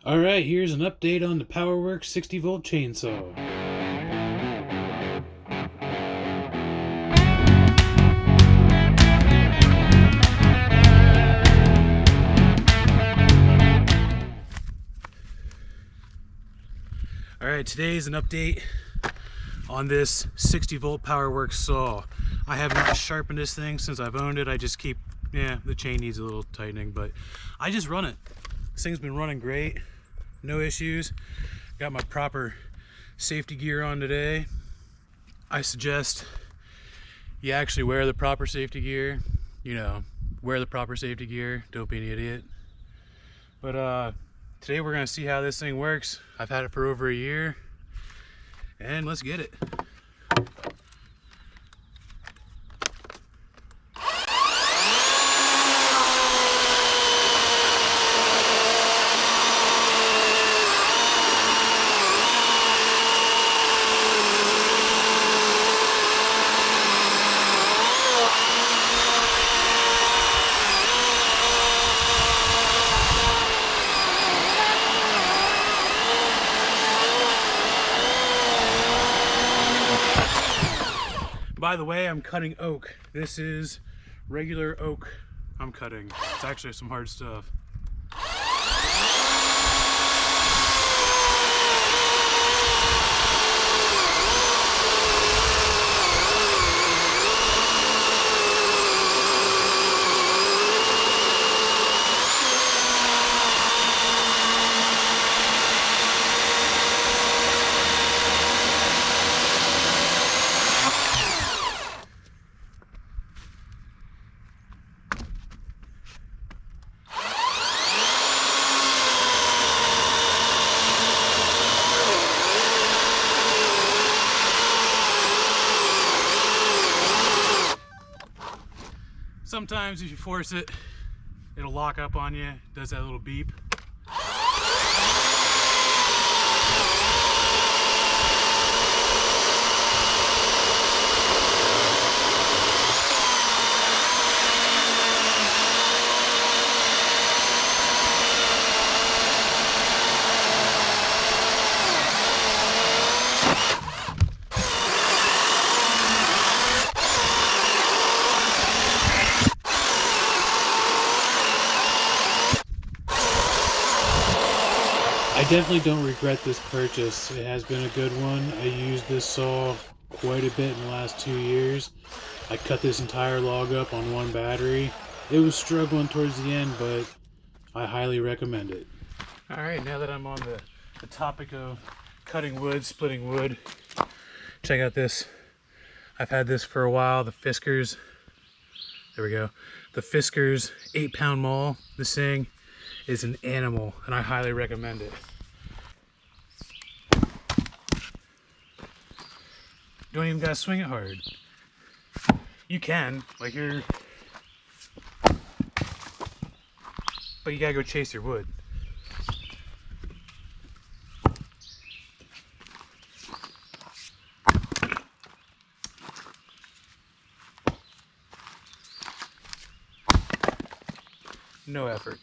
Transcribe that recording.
Alright, here's an update on the Powerworks 60-volt chainsaw. Alright, today's an update on this 60-volt Powerworks saw. I have not sharpened this thing since I've owned it. I just keep, the chain needs a little tightening, but I just run it. This thing's been running great. No issues. Got my proper safety gear on today. I suggest you actually wear the proper safety gear. Wear the proper safety gear. Don't be an idiot. But today we're gonna see how this thing works. I've had it for over a year, and let's get it. By the way, I'm cutting oak. This is regular oak I'm cutting. It's actually some hard stuff. Sometimes if you force it, it'll lock up on you. It does that little beep. I definitely don't regret this purchase. It has been a good one. I used this saw quite a bit in the last 2 years. I cut this entire log up on one battery. It was struggling towards the end, but I highly recommend it. Alright, now that I'm on the topic of cutting wood, splitting wood, check out this. I've had this for a while, the Fiskars. There we go. The Fiskars 8-pound maul. This thing is an animal, and I highly recommend it. Don't even gotta swing it hard. You can, but you gotta go chase your wood. No effort.